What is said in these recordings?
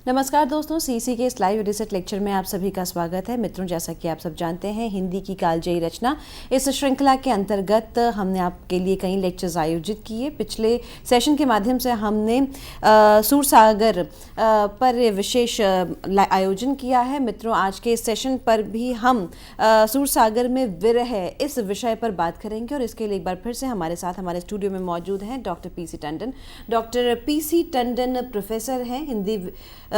नमस्कार दोस्तों, सीसी के इस लाइव रिसर्च लेक्चर में आप सभी का स्वागत है। मित्रों, जैसा कि आप सब जानते हैं, हिंदी की कालजयी रचना इस श्रृंखला के अंतर्गत हमने आपके लिए कई लेक्चर्स आयोजित किए। पिछले सेशन के माध्यम से हमने सूरसागर पर विशेष आयोजन किया है। मित्रों, आज के इस सेशन पर भी हम सूरसागर में विरह इस विषय पर बात करेंगे और इसके लिए एक बार फिर से हमारे साथ हमारे स्टूडियो में मौजूद हैं doctor PC Tandon. Doctor PC Tandon professor हैं हिंदी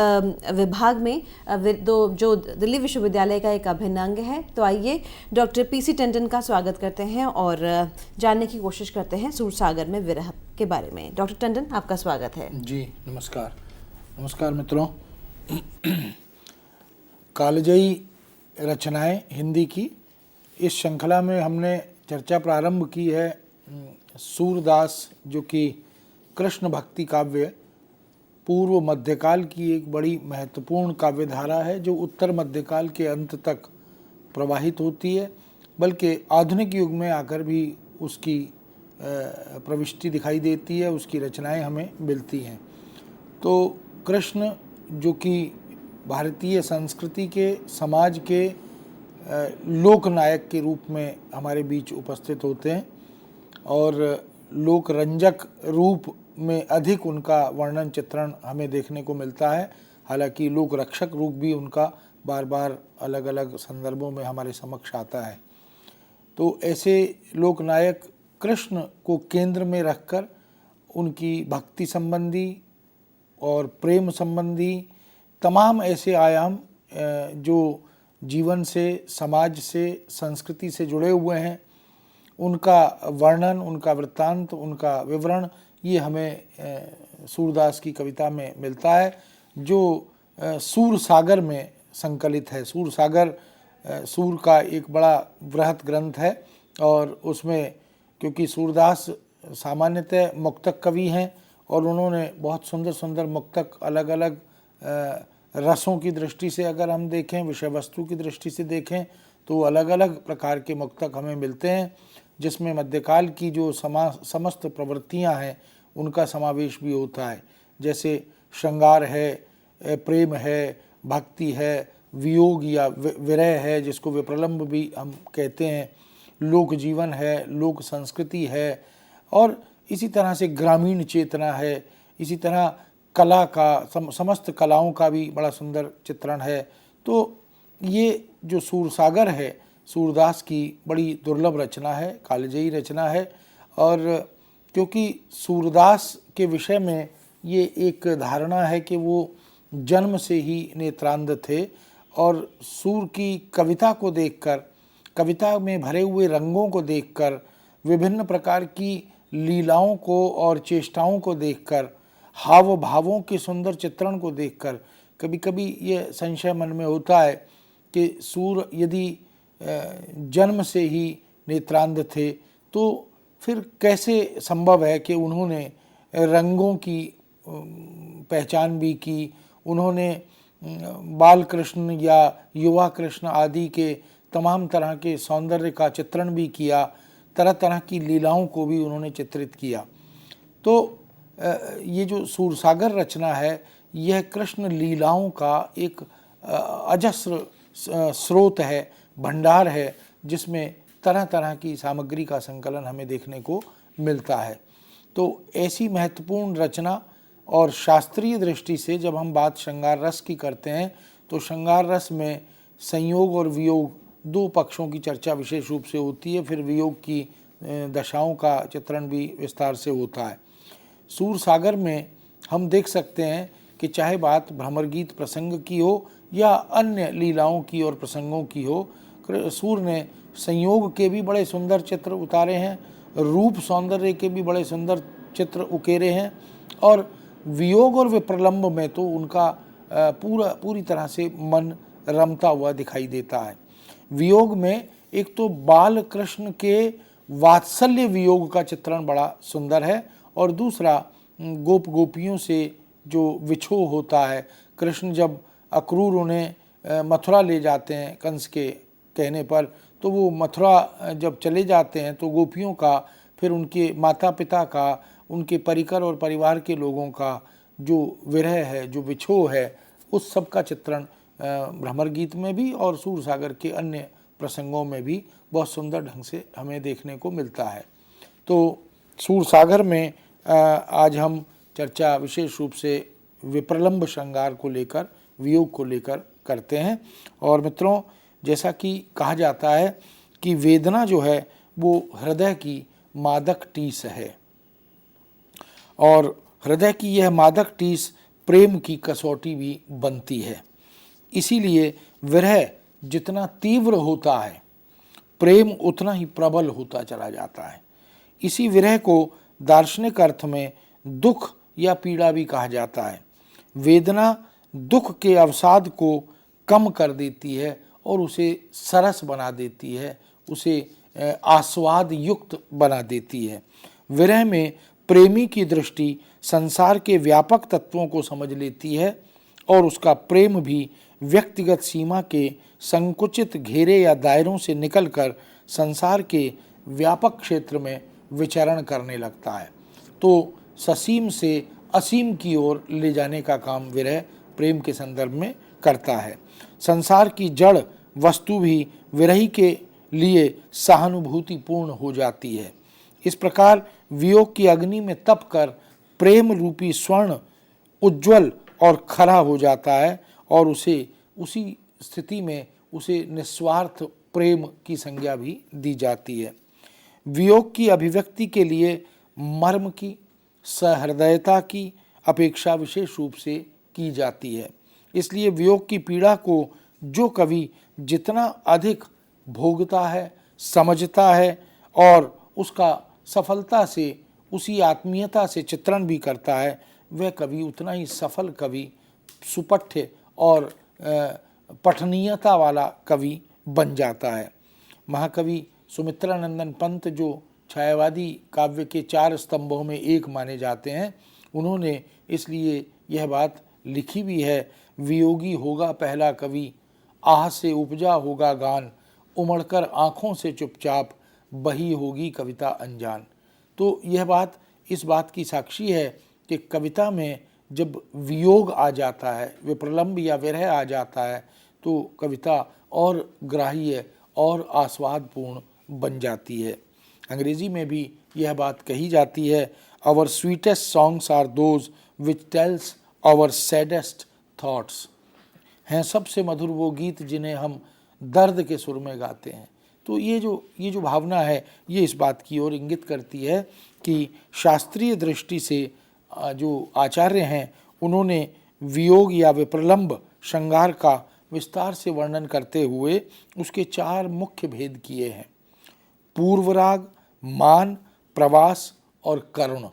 विभाग में, जो दिल्ली विश्वविद्यालय का एक अभिन्न अंग है। तो आइए डॉक्टर पीसी टंडन का स्वागत करते हैं और जानने की कोशिश करते हैं सूरसागर में विरह के बारे में। डॉक्टर टंडन, आपका स्वागत है। जी नमस्कार। नमस्कार मित्रों। कालजयी रचनाएं हिंदी की इस श्रृंखला में हमने चर्चा प्रारंभ की है सूरदास, जो कि कृष्ण भक्ति काव्य पूर्व मध्यकाल की एक बड़ी महत्वपूर्ण काव्यधारा है, जो उत्तर मध्यकाल के अंत तक प्रवाहित होती है, बल्कि आधुनिक युग में आकर भी उसकी प्रविष्टि दिखाई देती है, उसकी रचनाएं हमें मिलती हैं। तो कृष्ण, जो कि भारतीय संस्कृति के, समाज के लोकनायक के रूप में हमारे बीच उपस्थित होते हैं और लोकरंजक रूप में अधिक उनका वर्णन चित्रण हमें देखने को मिलता है। हालांकि लोक रक्षक रूप भी उनका बार बार अलग अलग संदर्भों में हमारे समक्ष आता है। तो ऐसे लोकनायक कृष्ण को केंद्र में रखकर उनकी भक्ति संबंधी और प्रेम संबंधी तमाम ऐसे आयाम जो जीवन से, समाज से, संस्कृति से जुड़े हुए हैं, उनका वर्णन, उनका वृत्तांत, उनका विवरण, ये हमें सूरदास की कविता में मिलता है, जो सूरसागर में संकलित है। सूरसागर सूर का एक बड़ा बृहत ग्रंथ है और उसमें, क्योंकि सूरदास सामान्यतः मुक्तक कवि हैं और उन्होंने बहुत सुंदर सुंदर मुक्तक अलग अलग रसों की दृष्टि से अगर हम देखें, विषय वस्तु की दृष्टि से देखें, तो अलग अलग प्रकार के मुक्तक हमें मिलते हैं, जिसमें मध्यकाल की जो समस्त प्रवृत्तियां हैं उनका समावेश भी होता है। जैसे श्रृंगार है, प्रेम है, भक्ति है, वियोग या विरह है, जिसको विप्रलंब भी हम कहते हैं, लोक जीवन है, लोक संस्कृति है, और इसी तरह से ग्रामीण चेतना है। इसी तरह कला का, समस्त कलाओं का भी बड़ा सुंदर चित्रण है। तो ये जो सूरसागर है, सूरदास की बड़ी दुर्लभ रचना है, कालजयी रचना है। और क्योंकि सूरदास के विषय में ये एक धारणा है कि वो जन्म से ही नेत्रांध थे और सूर की कविता को देखकर, कविता में भरे हुए रंगों को देखकर, विभिन्न प्रकार की लीलाओं को और चेष्टाओं को देखकर, हाव भावों के सुंदर चित्रण को देखकर कभी कभी ये संशय मन में होता है कि सूर यदि जन्म से ही नेत्रांध थे तो फिर कैसे संभव है कि उन्होंने रंगों की पहचान भी की, उन्होंने बाल कृष्ण या युवा कृष्ण आदि के तमाम तरह के सौंदर्य का चित्रण भी किया, तरह तरह की लीलाओं को भी उन्होंने चित्रित किया। तो ये जो सूरसागर रचना है, यह कृष्ण लीलाओं का एक अजस्र स्रोत है, भंडार है, जिसमें तरह तरह की सामग्री का संकलन हमें देखने को मिलता है। तो ऐसी महत्वपूर्ण रचना, और शास्त्रीय दृष्टि से जब हम बात श्रृंगार रस की करते हैं तो श्रृंगार रस में संयोग और वियोग दो पक्षों की चर्चा विशेष रूप से होती है, फिर वियोग की दशाओं का चित्रण भी विस्तार से होता है। सूरसागर में हम देख सकते हैं कि चाहे बात भ्रमर गीत प्रसंग की हो या अन्य लीलाओं की और प्रसंगों की हो, सूर ने संयोग के भी बड़े सुंदर चित्र उतारे हैं, रूप सौंदर्य के भी बड़े सुंदर चित्र उकेरे हैं, और वियोग और विप्रलंब में तो उनका पूरी तरह से मन रमता हुआ दिखाई देता है। वियोग में एक तो बाल कृष्ण के वात्सल्य वियोग का चित्रण बड़ा सुंदर है, और दूसरा गोप गोपियों से जो विछोह होता है। कृष्ण जब अक्रूर उन्हें मथुरा ले जाते हैं कंस के कहने पर, तो वो मथुरा जब चले जाते हैं तो गोपियों का, फिर उनके माता पिता का, उनके परिकर और परिवार के लोगों का जो विरह है, जो विछोह है, उस सब का चित्रण भ्रमर गीत में भी और सूरसागर के अन्य प्रसंगों में भी बहुत सुंदर ढंग से हमें देखने को मिलता है। तो सूरसागर में आज हम चर्चा विशेष रूप से विप्रलंब श्रृंगार को लेकर, वियोग को लेकर करते हैं। और मित्रों, जैसा कि कहा जाता है कि वेदना जो है वो हृदय की मादक टीस है, और हृदय की यह मादक टीस प्रेम की कसौटी भी बनती है। इसीलिए विरह जितना तीव्र होता है, प्रेम उतना ही प्रबल होता चला जाता है। इसी विरह को दार्शनिक अर्थ में दुख या पीड़ा भी कहा जाता है। वेदना दुख के अवसाद को कम कर देती है और उसे सरस बना देती है, उसे आस्वाद युक्त बना देती है। विरह में प्रेमी की दृष्टि संसार के व्यापक तत्वों को समझ लेती है और उसका प्रेम भी व्यक्तिगत सीमा के संकुचित घेरे या दायरों से निकलकर संसार के व्यापक क्षेत्र में विचरण करने लगता है। तो ससीम से असीम की ओर ले जाने का काम विरह प्रेम के संदर्भ में करता है। संसार की जड़ वस्तु भी विरही के लिए सहानुभूतिपूर्ण हो जाती है। इस प्रकार वियोग की अग्नि में तप कर प्रेम रूपी स्वर्ण उज्ज्वल और खरा हो जाता है और उसे उसी स्थिति में उसे निस्वार्थ प्रेम की संज्ञा भी दी जाती है। वियोग की अभिव्यक्ति के लिए मर्म की, सहृदयता की अपेक्षा विशेष रूप से की जाती है। इसलिए वियोग की पीड़ा को जो कवि जितना अधिक भोगता है, समझता है और उसका सफलता से, उसी आत्मीयता से चित्रण भी करता है, वह कवि उतना ही सफल कवि, सुपठ्य और पठनीयता वाला कवि बन जाता है। महाकवि सुमित्रानंदन पंत जो छायावादी काव्य के 4 स्तंभों में एक माने जाते हैं, उन्होंने इसलिए यह बात लिखी भी है, वियोगी होगा पहला कवि, आह से उपजा होगा गान, उमड़कर आँखों से चुपचाप बही होगी कविता अनजान। तो यह बात इस बात की साक्षी है कि कविता में जब वियोग आ जाता है, विप्रलंब या विरह आ जाता है, तो कविता और ग्राह्य और आस्वादपूर्ण बन जाती है। अंग्रेजी में भी यह बात कही जाती है, our sweetest songs are those which tells our saddest thoughts. हैं सबसे मधुर वो गीत जिन्हें हम दर्द के सुर में गाते हैं। तो ये जो भावना है, ये इस बात की ओर इंगित करती है कि शास्त्रीय दृष्टि से जो आचार्य हैं, उन्होंने वियोग या विप्रलंब श्रृंगार का विस्तार से वर्णन करते हुए उसके 4 मुख्य भेद किए हैं: पूर्वराग, मान, प्रवास और करुण।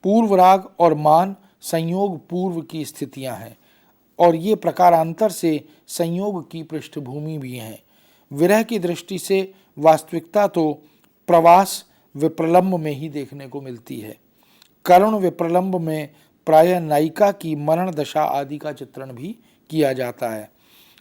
पूर्वराग और मान संयोग पूर्व की स्थितियां हैं और ये प्रकारांतर से संयोग की पृष्ठभूमि भी हैं। विरह की दृष्टि से वास्तविकता तो प्रवास विप्रलंब में ही देखने को मिलती है। करुण विप्रलंब में प्रायः नायिका की मरण दशा आदि का चित्रण भी किया जाता है।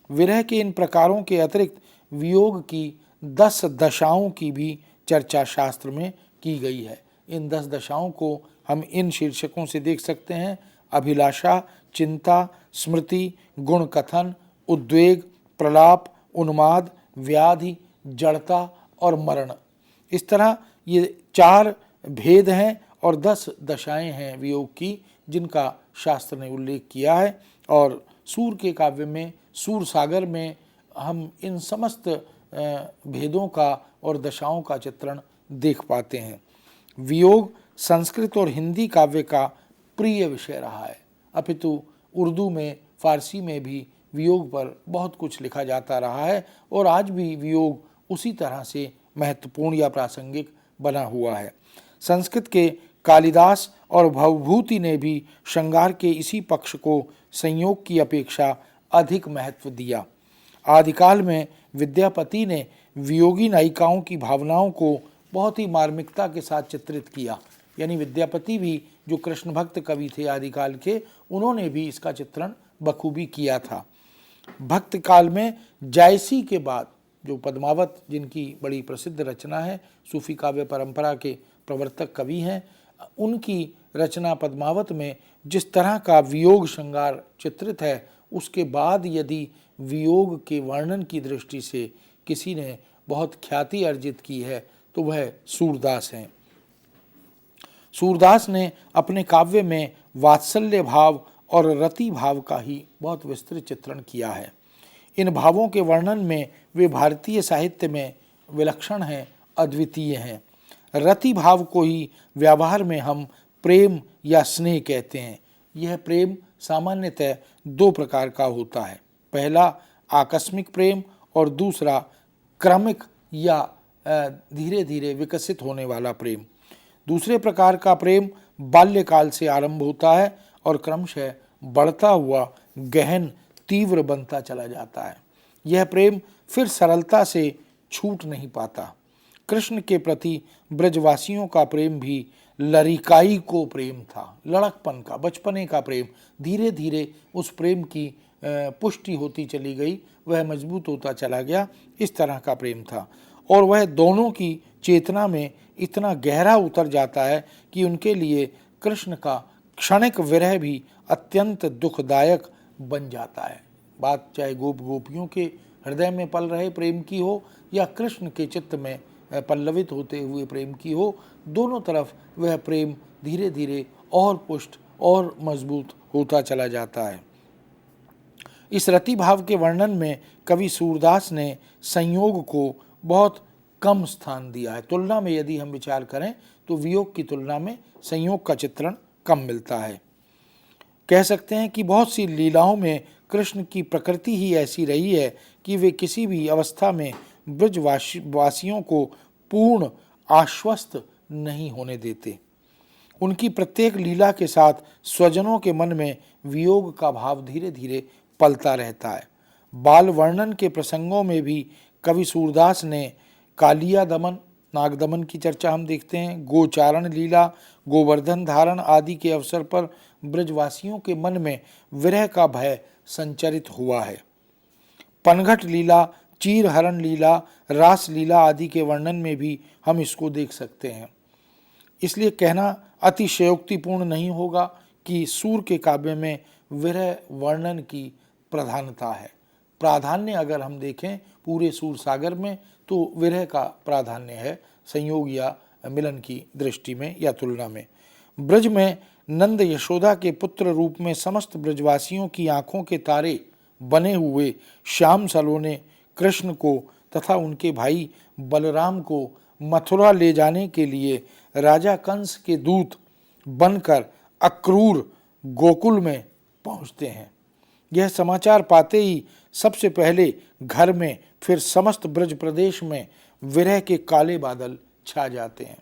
विरह के इन प्रकारों के अतिरिक्त वियोग की 10 दशाओं की भी चर्चा शास्त्र में की गई है। इन 10 दशाओं को हम इन शीर्षकों से देख सकते हैं: अभिलाषा, चिंता, स्मृति, गुण कथन, उद्वेग, प्रलाप, उन्माद, व्याधि, जड़ता और मरण। इस तरह ये 4 भेद हैं और 10 दशाएं हैं वियोग की, जिनका शास्त्र ने उल्लेख किया है। और सूर के काव्य में, सूरसागर में हम इन समस्त भेदों का और दशाओं का चित्रण देख पाते हैं। वियोग संस्कृत और हिंदी काव्य का प्रिय विषय रहा है, अपितु उर्दू में, फारसी में भी वियोग पर बहुत कुछ लिखा जाता रहा है और आज भी वियोग उसी तरह से महत्वपूर्ण या प्रासंगिक बना हुआ है। संस्कृत के कालिदास और भवभूति ने भी श्रृंगार के इसी पक्ष को संयोग की अपेक्षा अधिक महत्व दिया। आदिकाल में विद्यापति ने वियोगी नायिकाओं की भावनाओं को बहुत ही मार्मिकता के साथ चित्रित किया। यानी विद्यापति भी जो कृष्ण भक्त कवि थे आदिकाल के, उन्होंने भी इसका चित्रण बखूबी किया था। भक्त काल में जायसी के बाद जो पद्मावत, जिनकी बड़ी प्रसिद्ध रचना है, सूफी काव्य परंपरा के प्रवर्तक कवि हैं, उनकी रचना पद्मावत में जिस तरह का वियोग श्रृंगार चित्रित है, उसके बाद यदि वियोग के वर्णन की दृष्टि से किसी ने बहुत ख्याति अर्जित की है तो वह सूरदास हैं। सूरदास ने अपने काव्य में वात्सल्य भाव और रति भाव का ही बहुत विस्तृत चित्रण किया है। इन भावों के वर्णन में वे भारतीय साहित्य में विलक्षण हैं, अद्वितीय हैं। रति भाव को ही व्यवहार में हम प्रेम या स्नेह कहते हैं। यह प्रेम सामान्यतः दो प्रकार का होता है। पहला आकस्मिक प्रेम और दूसरा क्रमिक या धीरे धीरे विकसित होने वाला प्रेम। दूसरे प्रकार का प्रेम बाल्यकाल से आरंभ होता है और क्रमशः बढ़ता हुआ गहन तीव्र बनता चला जाता है। यह प्रेम फिर सरलता से छूट नहीं पाता। कृष्ण के प्रति ब्रजवासियों का प्रेम भी लरिकाई को प्रेम था, लड़कपन का, बचपने का प्रेम। धीरे धीरे उस प्रेम की पुष्टि होती चली गई, वह मजबूत होता चला गया, इस तरह का प्रेम था। और वह दोनों की चेतना में इतना गहरा उतर जाता है कि उनके लिए कृष्ण का क्षणिक विरह भी अत्यंत दुखदायक बन जाता है। बात चाहे गोप गोपियों के हृदय में पल रहे प्रेम की हो या कृष्ण के चित्त में पल्लवित होते हुए प्रेम की हो, दोनों तरफ वह प्रेम धीरे धीरे और पुष्ट और मजबूत होता चला जाता है। इस रति भाव के वर्णन में कवि सूरदास ने संयोग को बहुत कम स्थान दिया है। तुलना में यदि हम विचार करें तो वियोग की तुलना में संयोग का चित्रण कम मिलता है। कह सकते हैं कि बहुत सी लीलाओं में कृष्ण की प्रकृति ही ऐसी रही है कि वे किसी भी अवस्था में ब्रजवासियों को पूर्ण आश्वस्त नहीं होने देते। उनकी प्रत्येक लीला के साथ स्वजनों के मन में वियोग का भाव धीरे धीरे पलता रहता है। बाल वर्णन के प्रसंगों में भी कवि सूरदास ने कालिया दमन, नागदमन की चर्चा हम देखते हैं। गोचारण लीला, गोवर्धन धारण आदि के अवसर पर ब्रजवासियों के मन में विरह का भय संचरित हुआ है। पनघट लीला, चीरहरण लीला, रास लीला आदि के वर्णन में भी हम इसको देख सकते हैं। इसलिए कहना अतिशयोक्तिपूर्ण नहीं होगा कि सूर के काव्य में विरह वर्णन की प्रधानता है। प्राधान्य अगर हम देखें पूरे सूर सागर में तो विरह का प्राधान्य है, संयोग या मिलन की दृष्टि में या तुलना में। ब्रज में नंद यशोदा के पुत्र रूप में समस्त ब्रजवासियों की आंखों के तारे बने हुए श्याम सलोने कृष्ण को तथा उनके भाई बलराम को मथुरा ले जाने के लिए राजा कंस के दूत बनकर अक्रूर गोकुल में पहुंचते हैं। यह समाचार पाते ही सबसे पहले घर में फिर समस्त ब्रज प्रदेश में विरह के काले बादल छा जाते हैं।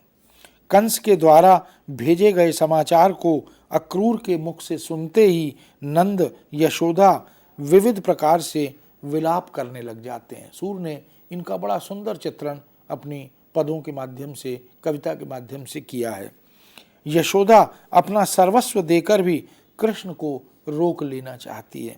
कंस के द्वारा भेजे गए समाचार को अक्रूर के मुख से सुनते ही नंद यशोदा विविध प्रकार से विलाप करने लग जाते हैं। सूर ने इनका बड़ा सुंदर चित्रण अपनी पदों के माध्यम से, कविता के माध्यम से किया है। यशोदा अपना सर्वस्व देकर भी कृष्ण को रोक लेना चाहती है,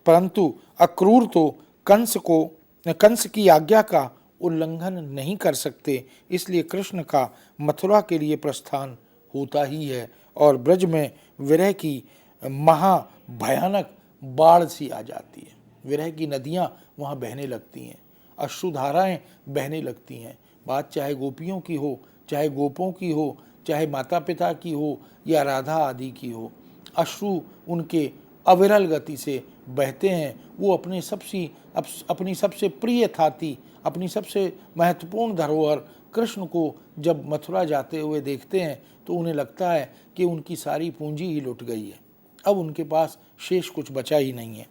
परंतु अक्रूर तो कंस की आज्ञा का उल्लंघन नहीं कर सकते, इसलिए कृष्ण का मथुरा के लिए प्रस्थान होता ही है और ब्रज में विरह की महाभयानक बाढ़ सी आ जाती है। विरह की नदियाँ वहाँ बहने लगती हैं, अश्रुधाराएं बहने लगती हैं। बात चाहे गोपियों की हो, चाहे गोपों की हो, चाहे माता पिता की हो या राधा आदि की हो, अश्रु उनके अविरल गति से बहते हैं। वो अपनी सबसे प्रिय थाती, अपनी सबसे महत्वपूर्ण धरोहर कृष्ण को जब मथुरा जाते हुए देखते हैं तो उन्हें लगता है कि उनकी सारी पूंजी ही लुट गई है, अब उनके पास शेष कुछ बचा ही नहीं है।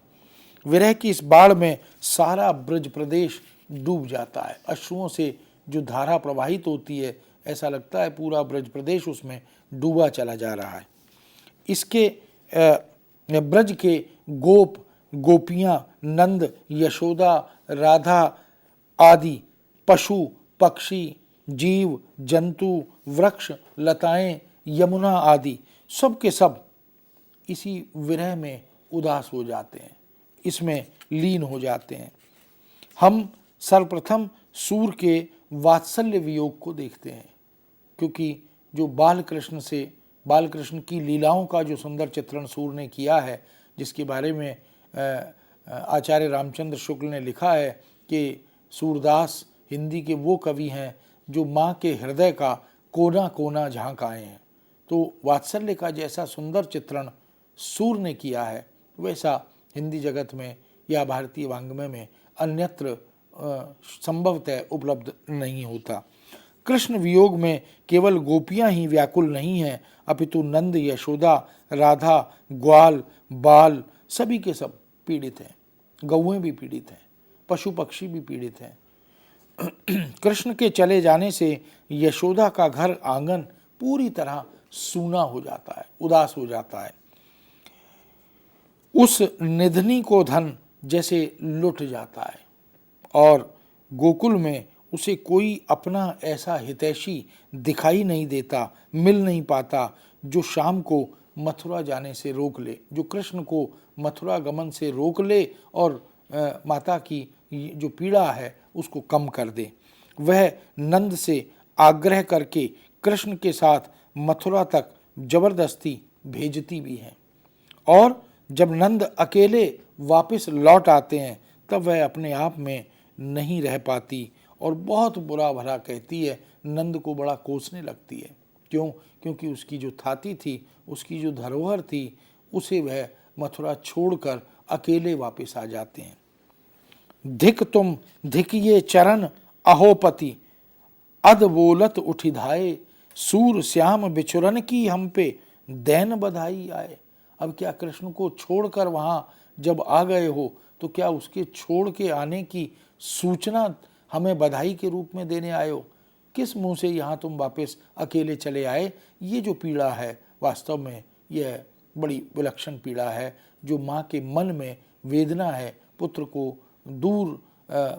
विरह की इस बाढ़ में सारा ब्रज प्रदेश डूब जाता है। अश्रुओं से जो धारा प्रवाहित होती है, ऐसा लगता है पूरा ब्रज प्रदेश उसमें डूबा चला जा रहा है। इसके ब्रज के गोप गोपियाँ, नंद यशोदा, राधा आदि पशु पक्षी, जीव जंतु, वृक्ष लताएं, यमुना आदि सब के सब इसी विरह में उदास हो जाते हैं, इसमें लीन हो जाते हैं। हम सर्वप्रथम सूर के वात्सल्य वियोग को देखते हैं, क्योंकि जो बाल कृष्ण की लीलाओं का जो सुंदर चित्रण सूर ने किया है, जिसके बारे में आचार्य रामचंद्र शुक्ल ने लिखा है कि सूरदास हिंदी के वो कवि हैं जो माँ के हृदय का कोना कोना झांक आए हैं। तो वात्सल्य का जैसा सुंदर चित्रण सूर ने किया है, वैसा हिंदी जगत में या भारतीय वाङ्मय में अन्यत्र संभवतः उपलब्ध नहीं होता। कृष्ण वियोग में केवल गोपियां ही व्याकुल नहीं हैं, अपितु नंद, यशोदा, राधा, ग्वाल, बाल सभी के सब पीड़ित हैं। गौएं भी पीड़ित हैं, पशु पक्षी भी पीड़ित हैं। कृष्ण के चले जाने से यशोदा का घर आंगन पूरी तरह सूना हो जाता है, उदास हो जाता है। उस निधनी को धन जैसे लुट जाता है और गोकुल में उसे कोई अपना ऐसा हितैषी दिखाई नहीं देता, मिल नहीं पाता जो शाम को मथुरा जाने से रोक ले, जो कृष्ण को मथुरा गमन से रोक ले और माता की जो पीड़ा है उसको कम कर दे। वह नंद से आग्रह करके कृष्ण के साथ मथुरा तक जबरदस्ती भेजती भी है और जब नंद अकेले वापस लौट आते हैं तब वह अपने आप में नहीं रह पाती और बहुत बुरा भला कहती है, नंद को बड़ा कोसने लगती है। क्यों? क्योंकि उसकी जो थाती थी, उसकी जो धरोहर थी, उसे वह मथुरा छोड़कर अकेले वापस आ जाते हैं। धिक तुम धिकिये चरण अहोपति, अद बोलत उठिधाए, सूर श्याम बिचुरन की हम पे दैन बधाई आए। अब क्या कृष्ण को छोड़कर वहाँ जब आ गए हो तो क्या उसके छोड़ के आने की सूचना हमें बधाई के रूप में देने आए हो? किस मुंह से यहाँ तुम वापस अकेले चले आए? ये जो पीड़ा है वास्तव में यह बड़ी विलक्षण पीड़ा है, जो माँ के मन में वेदना है। पुत्र को दूर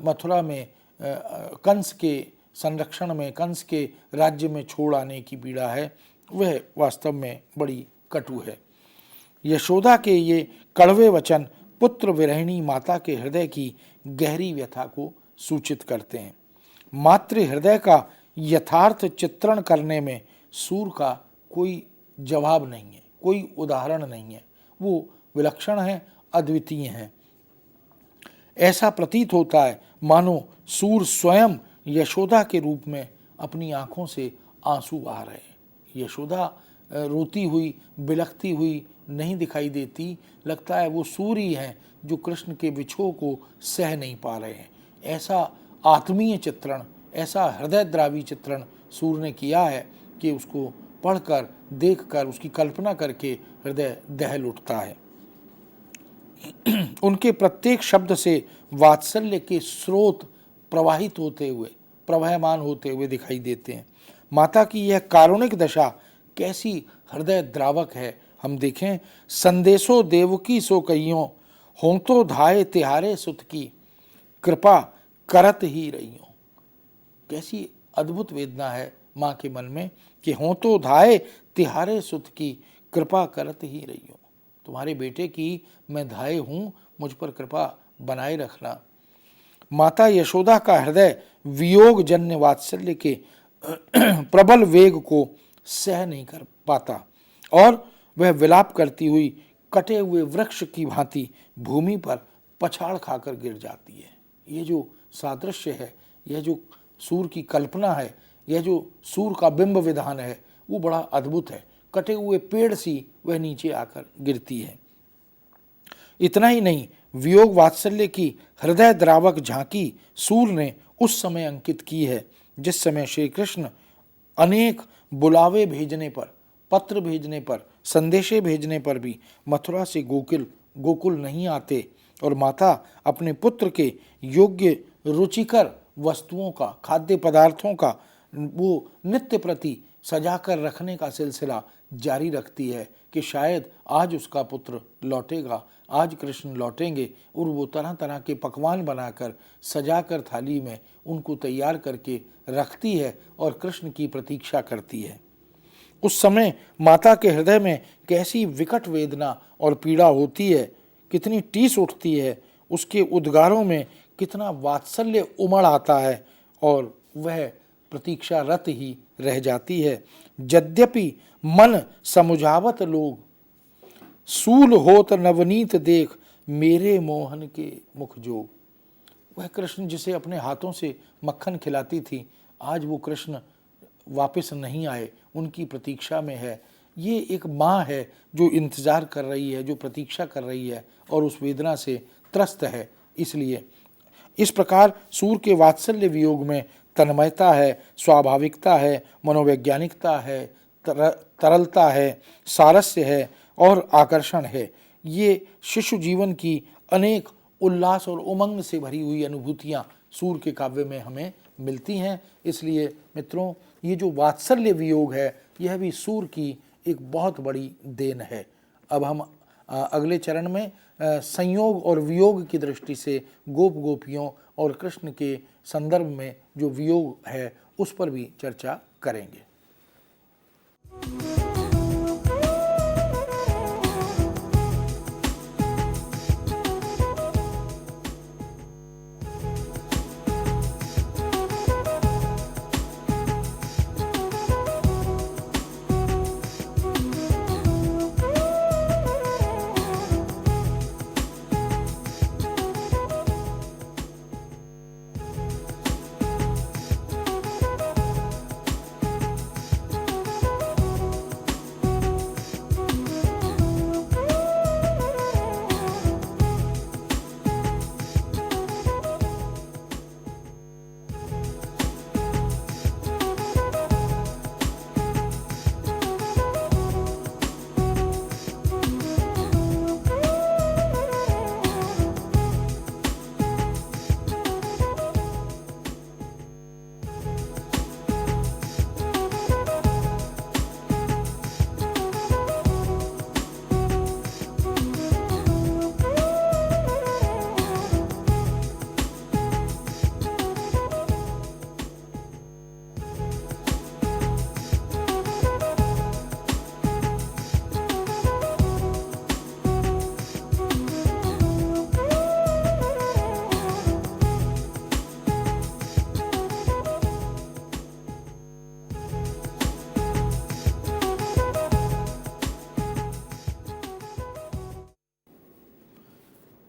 मथुरा में कंस के संरक्षण में, कंस के राज्य में छोड़ आने की पीड़ा है, वह वास्तव में बड़ी कटु है। यशोदा के ये कड़वे वचन पुत्र विरहिणी माता के हृदय की गहरी व्यथा को सूचित करते हैं। मातृ हृदय का यथार्थ चित्रण करने में सूर का कोई जवाब नहीं है, कोई उदाहरण नहीं है। वो विलक्षण है, अद्वितीय है। ऐसा प्रतीत होता है मानो सूर स्वयं यशोदा के रूप में अपनी आंखों से आंसू बहा रहे हैं। यशोदा रोती हुई, बिलखती हुई नहीं दिखाई देती, लगता है वो सूर ही हैं जो कृष्ण के विछोह को सह नहीं पा रहे हैं। ऐसा आत्मीय चित्रण, ऐसा हृदयद्रावी चित्रण सूर ने किया है कि उसको पढ़कर, देखकर, उसकी कल्पना करके हृदय दहल उठता है। उनके प्रत्येक शब्द से वात्सल्य के स्रोत प्रवाहित होते हुए, प्रवहमान होते हुए दिखाई देते हैं। माता की यह कारुणिक दशा कैसी हृदय द्रावक है। हम देखें, संदेशो देवकी सो कहियों, हों तो धाये तिहारे सुत की, कृपा करत ही रहियों। कैसी अद्भुत वेदना है माँ के मन में कि हों तो धाये तिहारे सुत की, कृपा करत ही रहियों। तुम्हारे बेटे की मैं धाये हूँ, मुझ पर कृपा बनाए रखना। माता यशोदा का हृदय वियोग जन्य वात्सल्य के प्रबल वेग को सह नहीं कर पाता और वह विलाप करती हुई कटे हुए वृक्ष की भांति भूमि पर पछाड़ खाकर गिर जाती है। ये जो सादृश्य है, यह जो सूर की कल्पना है, यह जो सूर का बिंब विधान है, वो बड़ा अद्भुत है। कटे हुए पेड़ सी वह नीचे आकर गिरती है। इतना ही नहीं, वियोग वात्सल्य की हृदय द्रावक झांकी सूर ने उस समय अंकित की है जिस समय श्री कृष्ण अनेक बुलावे भेजने पर, पत्र भेजने पर, संदेशे भेजने पर भी मथुरा से गोकुल नहीं आते और माता अपने पुत्र के योग्य रुचिकर वस्तुओं का, खाद्य पदार्थों का वो नित्य प्रति सजा कर रखने का सिलसिला जारी रखती है कि शायद आज उसका पुत्र लौटेगा, आज कृष्ण लौटेंगे, और वो तरह तरह के पकवान बनाकर सजाकर थाली में उनको तैयार करके रखती है और कृष्ण की प्रतीक्षा करती है। उस समय माता के हृदय में कैसी विकट वेदना और पीड़ा होती है, कितनी टीस उठती है, उसके उद्गारों में कितना वात्सल्य उमड़ आता है और वह प्रतीक्षारत ही रह जाती है। यद्यपि मन समुझावत लोग, सूल होत नवनीत देख मेरे मोहन के मुख जोग। वह कृष्ण जिसे अपने हाथों से मक्खन खिलाती थी, आज वो कृष्ण वापस नहीं आए, उनकी प्रतीक्षा में है। ये एक माँ है जो इंतज़ार कर रही है, जो प्रतीक्षा कर रही है और उस वेदना से त्रस्त है। इसलिए इस प्रकार सूर के वात्सल्य वियोग में तन्मयता है, स्वाभाविकता है, मनोवैज्ञानिकता है, तरलता है, सारस्य है और आकर्षण है। ये शिशु जीवन की अनेक उल्लास और उमंग से भरी हुई अनुभूतियाँ सूर के काव्य में हमें मिलती हैं। इसलिए मित्रों, ये जो वात्सल्य वियोग है, यह भी सूर की एक बहुत बड़ी देन है। अब हम अगले चरण में संयोग और वियोग की दृष्टि से गोप गोपियों और कृष्ण के संदर्भ में जो वियोग है उस पर भी चर्चा करेंगे।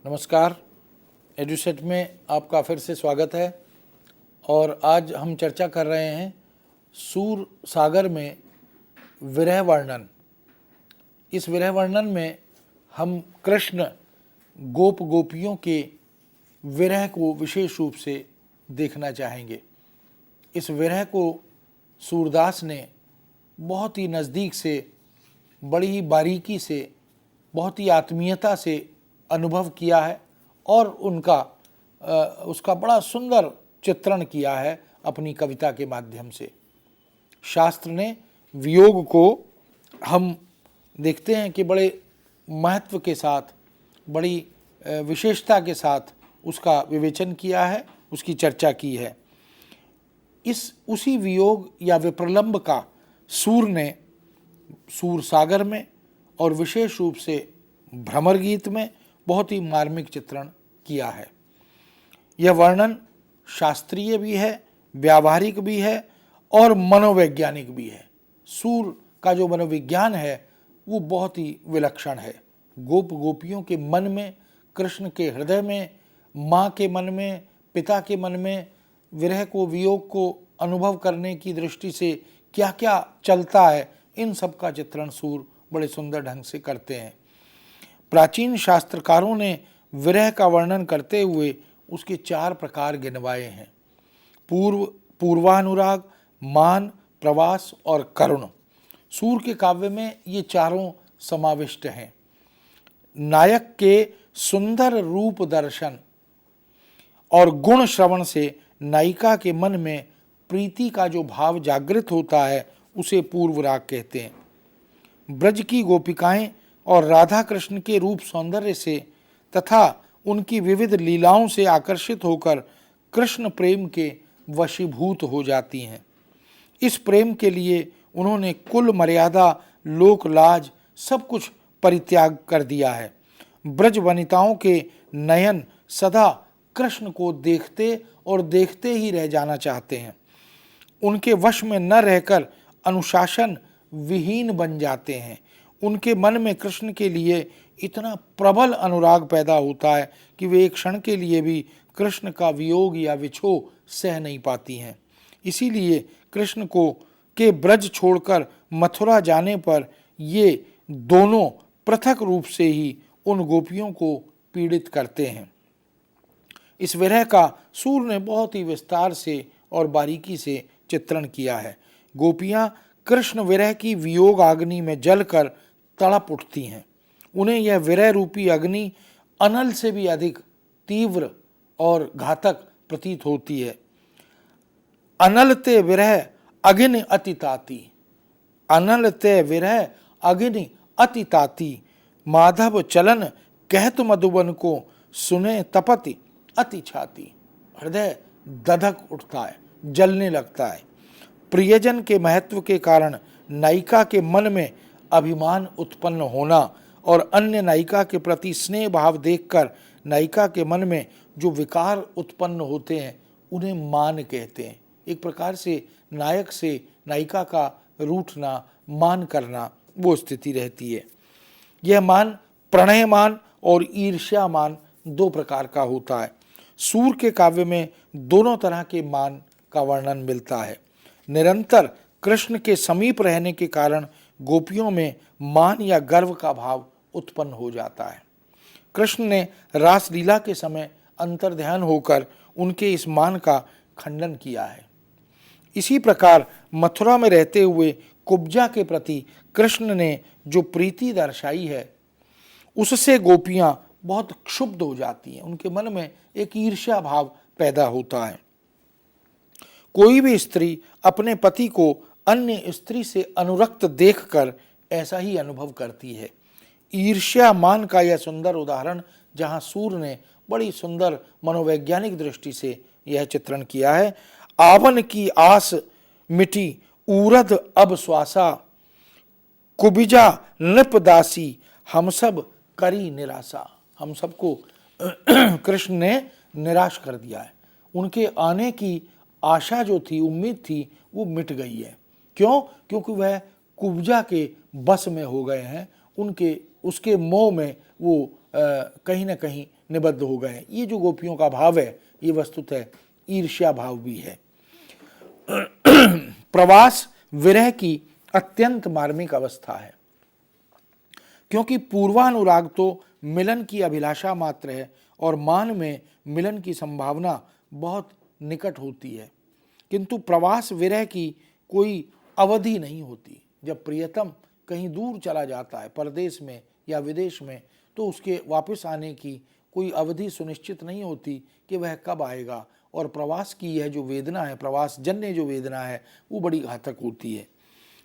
नमस्कार, एडुसेट में आपका फिर से स्वागत है। और आज हम चर्चा कर रहे हैं सूर सागर में विरह वर्णन। इस विरह वर्णन में हम कृष्ण गोप गोपियों के विरह को विशेष रूप से देखना चाहेंगे। इस विरह को सूरदास ने बहुत ही नज़दीक से, बड़ी ही बारीकी से, बहुत ही आत्मीयता से अनुभव किया है और उसका बड़ा सुंदर चित्रण किया है अपनी कविता के माध्यम से। शास्त्र ने वियोग को हम देखते हैं कि बड़े महत्व के साथ, बड़ी विशेषता के साथ उसका विवेचन किया है, उसकी चर्चा की है। उसी वियोग या विप्रलंब का सूर ने सूर सागर में और विशेष रूप से भ्रमर गीत में बहुत ही मार्मिक चित्रण किया है। यह वर्णन शास्त्रीय भी है, व्यावहारिक भी है और मनोवैज्ञानिक भी है। सूर का जो मनोविज्ञान है वो बहुत ही विलक्षण है। गोप गोपियों के मन में, कृष्ण के हृदय में, माँ के मन में, पिता के मन में विरह को, वियोग को अनुभव करने की दृष्टि से क्या क्या चलता है, इन सब का चित्रण सूर बड़े सुंदर ढंग से करते हैं। प्राचीन शास्त्रकारों ने विरह का वर्णन करते हुए उसके 4 प्रकार गिनवाए हैं: पूर्वानुराग, मान, प्रवास और करुण। सूर के काव्य में ये चारों समाविष्ट हैं। नायक के सुंदर रूप दर्शन और गुण श्रवण से नायिका के मन में प्रीति का जो भाव जागृत होता है उसे पूर्व राग कहते हैं। ब्रज की गोपिकाएं और राधा कृष्ण के रूप सौंदर्य से तथा उनकी विविध लीलाओं से आकर्षित होकर कृष्ण प्रेम के वशीभूत हो जाती हैं। इस प्रेम के लिए उन्होंने कुल मर्यादा, लोक लाज सब कुछ परित्याग कर दिया है। ब्रज वनिताओं के नयन सदा कृष्ण को देखते और देखते ही रह जाना चाहते हैं। उनके वश में न रहकर अनुशासन विहीन बन जाते हैं। उनके मन में कृष्ण के लिए इतना प्रबल अनुराग पैदा होता है कि वे एक क्षण के लिए भी कृष्ण का वियोग या विछोह सह नहीं पाती हैं। इसीलिए कृष्ण को के ब्रज छोड़कर मथुरा जाने पर ये दोनों पृथक रूप से ही उन गोपियों को पीड़ित करते हैं। इस विरह का सूर ने बहुत ही विस्तार से और बारीकी से चित्रण किया है। गोपियां कृष्ण विरह की वियोग अग्नि में जलकर तड़प उठती हैं। उन्हें यह विरह रूपी अग्नि अनल से भी अधिक तीव्र और घातक प्रतीत होती है। अनल ते विरह अग्नि अति ताती, अनल ते विरह अग्नि अति ताती, माधव चलन कहत मधुबन को सुने तपति अति छाती। हृदय दधक उठता है, जलने लगता है। प्रियजन के महत्व के कारण नायिका के मन में अभिमान उत्पन्न होना और अन्य नायिका के प्रति स्नेह भाव देखकर नायिका के मन में जो विकार उत्पन्न होते हैं उन्हें मान कहते हैं। एक प्रकार से नायक से नायिका का रूठना, मान करना, वो स्थिति रहती है। यह मान प्रणयमान और ईर्ष्यामान दो प्रकार का होता है। सूर के काव्य में दोनों तरह के मान का वर्णन मिलता है। निरंतर कृष्ण के समीप रहने के कारण गोपियों में मान या गर्व का भाव उत्पन्न हो जाता है। कृष्ण ने रासलीला के समय अंतर्ध्यान होकर उनके इस मान का खंडन किया है। इसी प्रकार मथुरा में रहते हुए कुब्जा के प्रति कृष्ण ने जो प्रीति दर्शाई है उससे गोपियां बहुत क्षुब्ध हो जाती हैं। उनके मन में एक ईर्ष्या भाव पैदा होता है। कोई भी स्त्री अपने पति को अन्य स्त्री से अनुरक्त देखकर ऐसा ही अनुभव करती है। ईर्ष्या मान का यह सुंदर उदाहरण जहां सूर ने बड़ी सुंदर मनोवैज्ञानिक दृष्टि से यह चित्रण किया है। आवन की आस मिटी ऊरद अब श्वासा, कुबिजा नृपदासी हम सब करी निराशा। हम सबको कृष्ण ने निराश कर दिया है। उनके आने की आशा जो थी, उम्मीद थी, वो मिट गई है। क्यों? क्योंकि वह कुब्जा के बस में हो गए हैं। उसके मोह में वो कहीं ना कहीं निबद्ध हो गए हैं। ये जो गोपियों का भाव है ये वस्तुतः ईर्ष्या भाव भी है। प्रवास विरह की अत्यंत मार्मिक अवस्था है, क्योंकि पूर्वानुराग तो मिलन की अभिलाषा मात्र है और मान में मिलन की संभावना बहुत निकट होती है, किंतु प्रवास विरह की कोई अवधि नहीं होती। जब प्रियतम कहीं दूर चला जाता है, परदेश में या विदेश में, तो उसके वापस आने की कोई अवधि सुनिश्चित नहीं होती कि वह कब आएगा। और प्रवास की यह जो वेदना है, प्रवास जन्य जो वेदना है, वो बड़ी घातक होती है।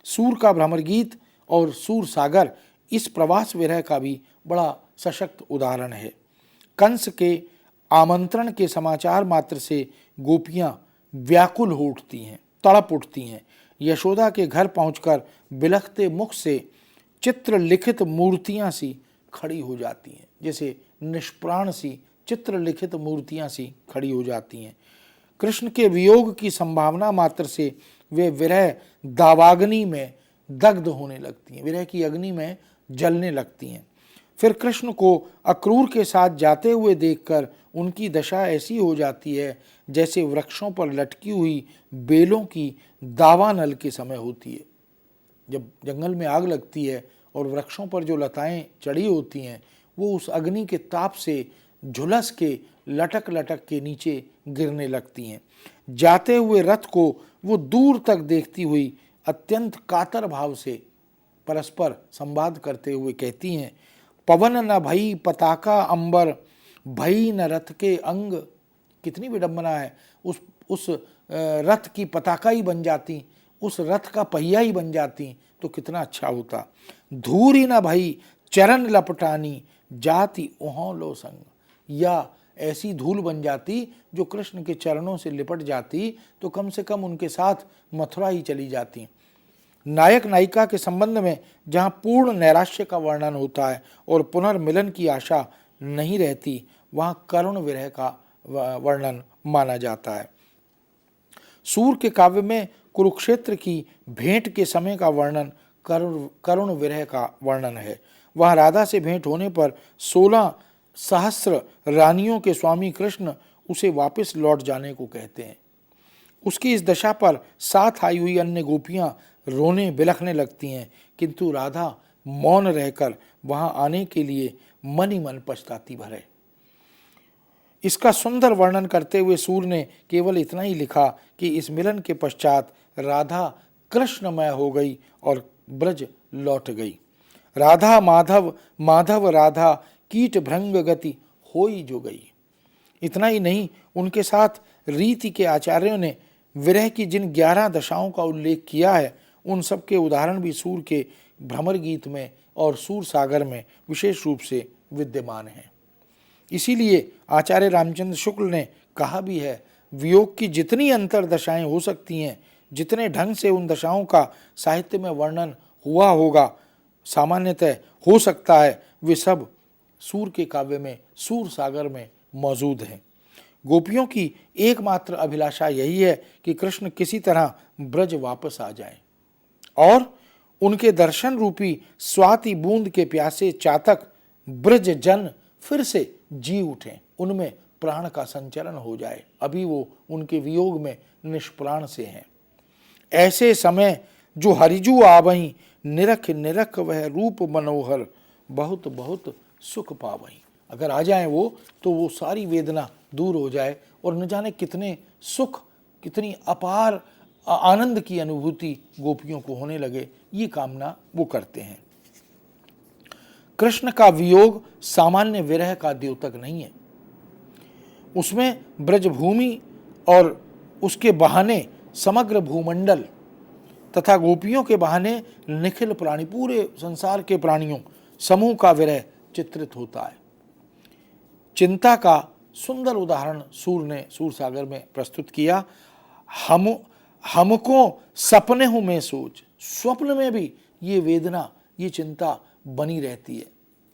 सूर का भ्रमर गीत और सूर सागर इस प्रवास विरह का भी बड़ा सशक्त उदाहरण है। कंस के आमंत्रण के समाचार मात्र से गोपियां व्याकुल हो उठती हैं, तड़प उठती हैं। यशोदा के घर पहुंचकर बिलखते मुख से चित्र लिखित मूर्तियां सी खड़ी हो जाती हैं, जैसे निष्प्राण सी चित्र लिखित मूर्तियां सी खड़ी हो जाती हैं। कृष्ण के वियोग की संभावना मात्र से वे विरह दावाग्नि में दग्ध होने लगती हैं, विरह की अग्नि में जलने लगती हैं। फिर कृष्ण को अक्रूर के साथ जाते हुए देखकर उनकी दशा ऐसी हो जाती है जैसे वृक्षों पर लटकी हुई बेलों की दावानल के समय होती है। जब जंगल में आग लगती है और वृक्षों पर जो लताएं चढ़ी होती हैं वो उस अग्नि के ताप से झुलस के लटक लटक के नीचे गिरने लगती हैं। जाते हुए रथ को वो दूर तक देखती हुई अत्यंत कातर भाव से परस्पर संवाद करते हुए कहती हैं, पवन न भई पताका अंबर, भई न रथ के अंग। कितनी विडंबना है, उस रथ की पताका ही बन जाती, उस रथ का पहिया ही बन जाती तो कितना अच्छा होता। धूरी न भई चरण लपटानी, जाति ओहों लो संग। या ऐसी धूल बन जाती जो कृष्ण के चरणों से लिपट जाती तो कम से कम उनके साथ मथुरा ही चली जाती। नायक नायिका के संबंध में जहाँ पूर्ण नैराश्य का वर्णन होता है और पुनर्मिलन की आशा नहीं रहती, वहाँ करुण विरह का वर्णन माना जाता है। सूर के काव्य में कुरुक्षेत्र की भेंट के समय का वर्णन करुण विरह का वर्णन है। वह राधा से भेंट होने पर 16 सहस्र रानियों के स्वामी कृष्ण उसे वापस लौट जाने को कहते हैं। उसकी इस दशा पर साथ आई हुई अन्य गोपियां रोने बिलखने लगती हैं, किंतु राधा मौन रहकर वहां आने के लिए मन ही मन पछताती भर है। इसका सुंदर वर्णन करते हुए सूर ने केवल इतना ही लिखा कि इस मिलन के पश्चात राधा कृष्णमय हो गई और ब्रज लौट गई। राधा माधव, माधव राधा, कीट भृंग गति होई जो गई। इतना ही नहीं, उनके साथ रीति के आचार्यों ने विरह की जिन 11 दशाओं का उल्लेख किया है, उन सब के उदाहरण भी सूर के भ्रमर गीत में और सूर सागर में विशेष रूप से विद्यमान हैं। इसीलिए आचार्य रामचंद्र शुक्ल ने कहा भी है, वियोग की जितनी अंतर दशाएं हो सकती हैं, जितने ढंग से उन दशाओं का साहित्य में वर्णन हुआ होगा, सामान्यतः हो सकता है, वे सब सूर के काव्य में, सूर सागर में मौजूद हैं। गोपियों की एकमात्र अभिलाषा यही है कि कृष्ण किसी तरह ब्रज वापस आ जाए और उनके दर्शन रूपी स्वाति बूंद के प्यासे चातक ब्रज जन फिर से जी उठें, उनमें प्राण का संचरण हो जाए। अभी वो उनके वियोग में निष्प्राण से हैं। ऐसे समय जो हरिजू आवहीं, निरख निरख वह रूप मनोहर, बहुत बहुत सुख पावहीं। अगर आ जाए वो, तो वो सारी वेदना दूर हो जाए और न जाने कितने सुख, कितनी अपार आनंद की अनुभूति गोपियों को होने लगे, ये कामना वो करते हैं। कृष्ण का वियोग सामान्य विरह का द्योतक नहीं है। उसमें ब्रजभूमि और उसके बहाने समग्र भूमंडल तथा गोपियों के बहाने निखिल प्राणी, पूरे संसार के प्राणियों समूह का विरह चित्रित होता है। चिंता का सुंदर उदाहरण सूर ने सूर सागर में प्रस्तुत किया। हमको सपने हूं मैं सोच, स्वप्न में भी ये वेदना, ये चिंता बनी रहती है।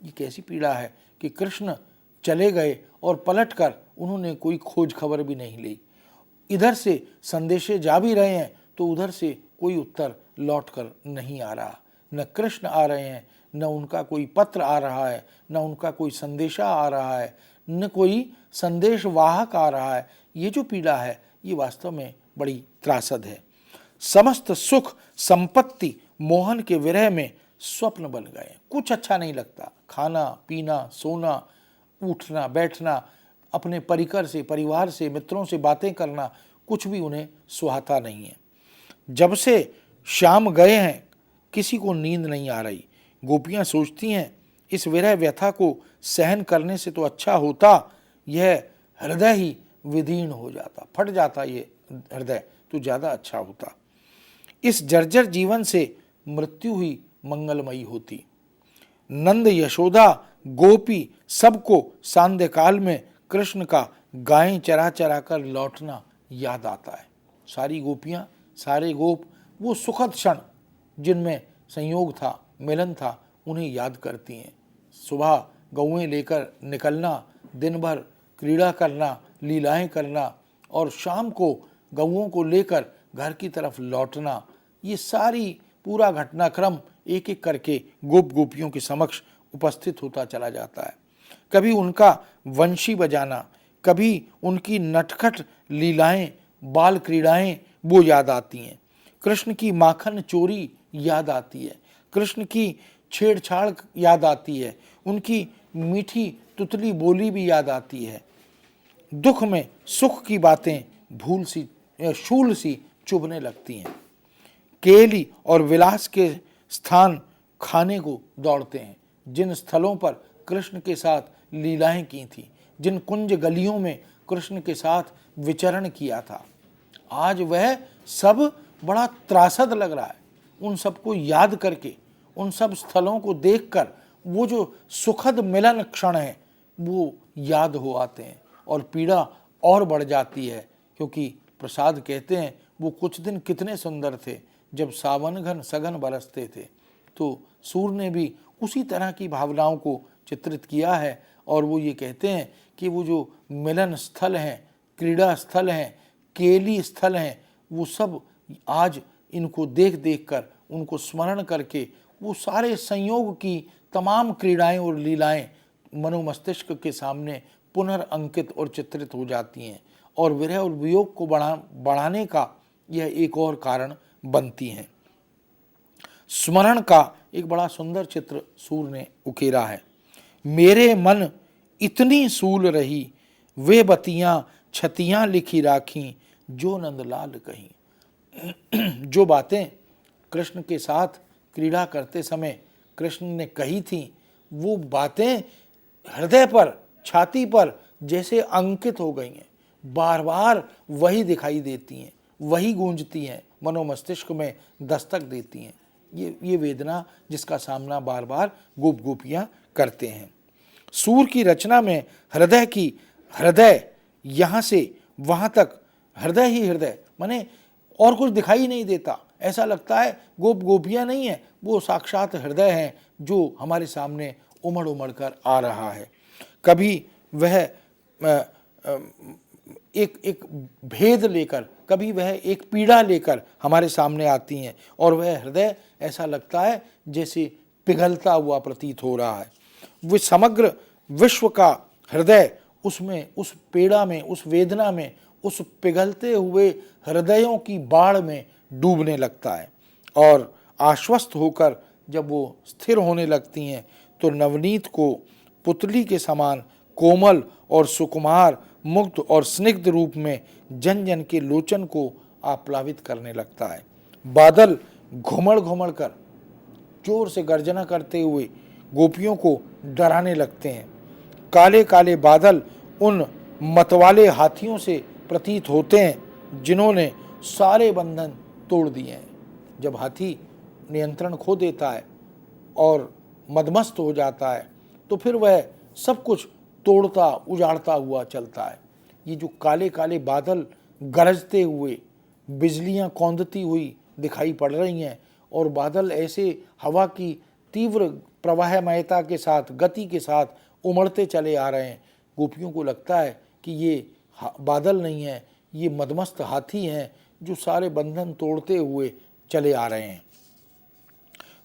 ये कैसी पीड़ा है कि कृष्ण चले गए और पलटकर उन्होंने कोई खोज खबर भी नहीं ली। इधर से संदेशे जा भी रहे हैं तो उधर से कोई उत्तर लौटकर नहीं आ रहा। न कृष्ण आ रहे हैं, न उनका कोई पत्र आ रहा है, न उनका कोई संदेशा आ रहा है, न कोई संदेश वाहक आ रहा है। ये जो पीड़ा है, ये वास्तव में बड़ी त्रासद है। समस्त सुख संपत्ति मोहन के विरह में स्वप्न बन गए। कुछ अच्छा नहीं लगता। खाना पीना, सोना, उठना बैठना, अपने परिकर से, परिवार से, मित्रों से बातें करना, कुछ भी उन्हें सुहाता नहीं है। जब से शाम गए हैं, किसी को नींद नहीं आ रही। गोपियां सोचती हैं, इस विरह व्यथा को सहन करने से तो अच्छा होता यह हृदय ही विदीर्ण हो जाता, फट जाता ये हृदय, तो ज़्यादा अच्छा होता। इस जर्जर जीवन से मृत्यु ही मंगलमयी होती। नंद, यशोदा, गोपी सबको सांध्य काल में कृष्ण का गायें चरा चरा कर लौटना याद आता है। सारी गोपियां, सारे गोप वो सुखद क्षण जिनमें संयोग था, मिलन था, उन्हें याद करती हैं। सुबह गौएं लेकर निकलना, दिन भर क्रीड़ा करना, लीलाएं करना और शाम को गौओं को लेकर घर की तरफ लौटना, ये सारी पूरा घटनाक्रम एक एक करके गोप गोपियों के समक्ष उपस्थित होता चला जाता है। कभी उनका वंशी बजाना, कभी उनकी नटखट लीलाएं, बाल क्रीड़ाएं वो याद आती हैं। कृष्ण की माखन चोरी याद आती है, कृष्ण की छेड़छाड़ याद आती है, उनकी मीठी तुतली बोली भी याद आती है। दुख में सुख की बातें भूल सी, शूल सी चुभने लगती हैं। केली और विलास के स्थान खाने को दौड़ते हैं। जिन स्थलों पर कृष्ण के साथ लीलाएं की थी, जिन कुंज गलियों में कृष्ण के साथ विचरण किया था, आज वह सब बड़ा त्रासद लग रहा है। उन सबको याद करके, उन सब स्थलों को देखकर वो जो सुखद मिलन क्षण है वो याद हो आते हैं और पीड़ा और बढ़ जाती है। क्योंकि प्रसाद कहते हैं, वो कुछ दिन कितने सुंदर थे जब सावन घन सघन बरसते थे। तो सूर ने भी उसी तरह की भावनाओं को चित्रित किया है और वो ये कहते हैं कि वो जो मिलन स्थल हैं, क्रीड़ा स्थल हैं, केली स्थल हैं, वो सब आज इनको देख देख कर, उनको स्मरण करके वो सारे संयोग की तमाम क्रीड़ाएं और लीलाएं मनोमस्तिष्क के सामने पुनर्अंकित और चित्रित हो जाती हैं और विरह और वियोग को बढ़ाने का यह एक और कारण बनती हैं। स्मरण का एक बड़ा सुंदर चित्र सूर ने उकेरा है। मेरे मन इतनी सूल रही, वे बतियां छतियां लिखी राखी, जो नंदलाल कहीं। जो बातें कृष्ण के साथ क्रीड़ा करते समय कृष्ण ने कही थी, वो बातें हृदय पर, छाती पर जैसे अंकित हो गई हैं। बार बार वही दिखाई देती हैं, वही गूंजती हैं, मनोमस्तिष्क में दस्तक देती हैं। ये वेदना जिसका सामना बार बार गोप गोपियां करते हैं। सूर की रचना में हृदय यहाँ से वहाँ तक, हृदय ही हृदय, माने और कुछ दिखाई नहीं देता। ऐसा लगता है गोप गोपियां नहीं है, वो साक्षात हृदय है जो हमारे सामने उमड़ उमड़ कर आ रहा है। कभी वह एक भेद लेकर, कभी वह एक पीड़ा लेकर हमारे सामने आती हैं और वह हृदय ऐसा लगता है जैसे पिघलता हुआ प्रतीत हो रहा है। वो समग्र विश्व का हृदय उसमें, उस पीड़ा में, उस वेदना में, उस पिघलते हुए हृदयों की बाढ़ में डूबने लगता है और आश्वस्त होकर जब वो स्थिर होने लगती हैं तो नवनीत को पुतली के समान कोमल और सुकुमार, मुग्ध और स्निग्ध रूप में जन जन के लोचन को आप्लावित करने लगता है। बादल घुमड़ घुमड़ कर जोर से गर्जना करते हुए गोपियों को डराने लगते हैं। काले काले बादल उन मतवाले हाथियों से प्रतीत होते हैं जिन्होंने सारे बंधन तोड़ दिए हैं। जब हाथी नियंत्रण खो देता है और मदमस्त हो जाता है तो फिर वह सब कुछ तोड़ता उजाड़ता हुआ चलता है। ये जो काले काले बादल गरजते हुए, बिजलियां कौंधती हुई दिखाई पड़ रही हैं और बादल ऐसे हवा की तीव्र प्रवाहमयता के साथ, गति के साथ उमड़ते चले आ रहे हैं, गोपियों को लगता है कि ये बादल नहीं है, ये मदमस्त हाथी हैं जो सारे बंधन तोड़ते हुए चले आ रहे हैं।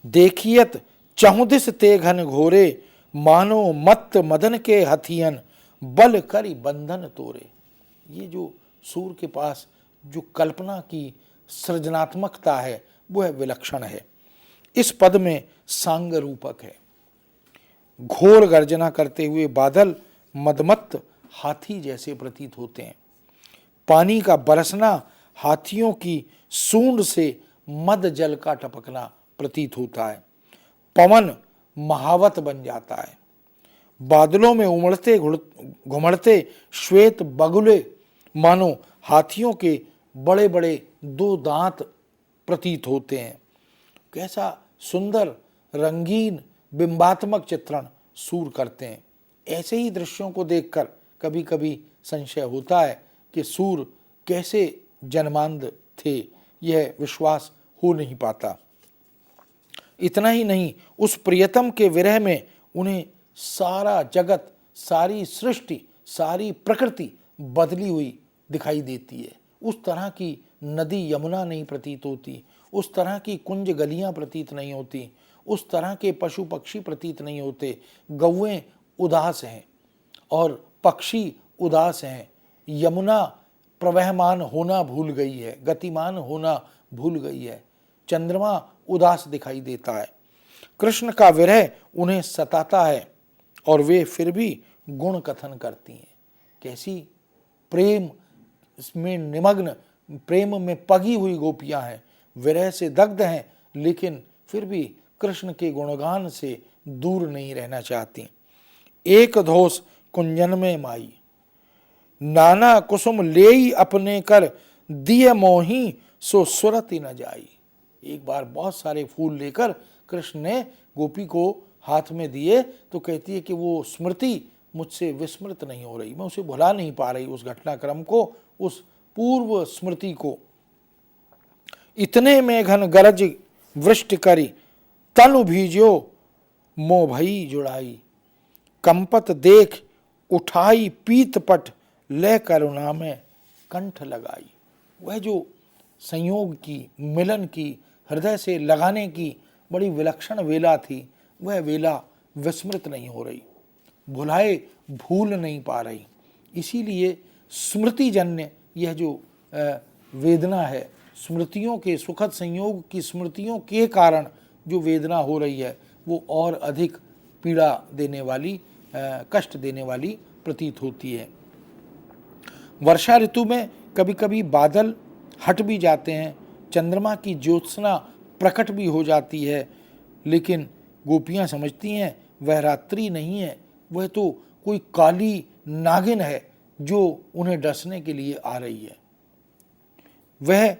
देखियत चहुदिस ते घन घोरे, मानो मत्त मदन के हथियन, बल करी बंधन तोरे। ये जो सूर के पास जो कल्पना की सृजनात्मकता है वो है विलक्षण है। इस पद में सांग रूपक है। घोर गर्जना करते हुए बादल मदमत्त हाथी जैसे प्रतीत होते हैं। पानी का बरसना हाथियों की सूंड से मद जल का टपकना प्रतीत होता है। पवन महावत बन जाता है। बादलों में उमड़ते घुमड़ते श्वेत बगुले मानो हाथियों के बड़े बड़े दो दांत प्रतीत होते हैं। कैसा सुंदर रंगीन बिंबात्मक चित्रण सूर करते हैं। ऐसे ही दृश्यों को देखकर कभी कभी संशय होता है कि सूर कैसे जन्मांध थे, यह विश्वास हो नहीं पाता। इतना ही नहीं, उस प्रियतम के विरह में उन्हें सारा जगत, सारी सृष्टि, सारी प्रकृति बदली हुई दिखाई देती है। उस तरह की नदी यमुना नहीं प्रतीत होती, उस तरह की कुंज गलियां प्रतीत नहीं होती, उस तरह के पशु पक्षी प्रतीत नहीं होते। गौएं उदास हैं और पक्षी उदास हैं। यमुना प्रवहमान होना भूल गई है, गतिमान होना भूल गई है। चंद्रमा उदास दिखाई देता है। कृष्ण का विरह उन्हें सताता है और वे फिर भी गुण कथन करती हैं। कैसी प्रेम में निमग्न, प्रेम में पगी हुई गोपियां हैं, विरह से दग्ध हैं, लेकिन फिर भी कृष्ण के गुणगान से दूर नहीं रहना चाहती। एक धोस कुंजन में माई, नाना कुसुम लेई अपने कर, दिय मोही सो सुरति न जाई। एक बार बहुत सारे फूल लेकर कृष्ण ने गोपी को हाथ में दिए तो कहती है कि वो स्मृति मुझसे विस्मृत नहीं हो रही, मैं उसे भुला नहीं पा रही, उस घटनाक्रम को, उस पूर्व स्मृति को। इतने में घन गरज वृष्टि करी, तनु भीजो मोह भई जुड़ाई, कंपत देख उठाई पीत पट, ले करुणा में कंठ लगाई। वह जो संयोग की, मिलन की, हृदय से लगाने की बड़ी विलक्षण वेला थी, वह वेला विस्मृत नहीं हो रही, भुलाए भूल नहीं पा रही। इसीलिए स्मृतिजन्य यह जो वेदना है, स्मृतियों के सुखद संयोग की स्मृतियों के कारण जो वेदना हो रही है, वो और अधिक पीड़ा देने वाली, कष्ट देने वाली प्रतीत होती है। वर्षा ऋतु में कभी कभी बादल हट भी जाते हैं, चंद्रमा की ज्योत्सना प्रकट भी हो जाती है, लेकिन गोपियाँ समझती हैं वह रात्रि नहीं है, वह तो कोई काली नागिन है जो उन्हें डसने के लिए आ रही है। वह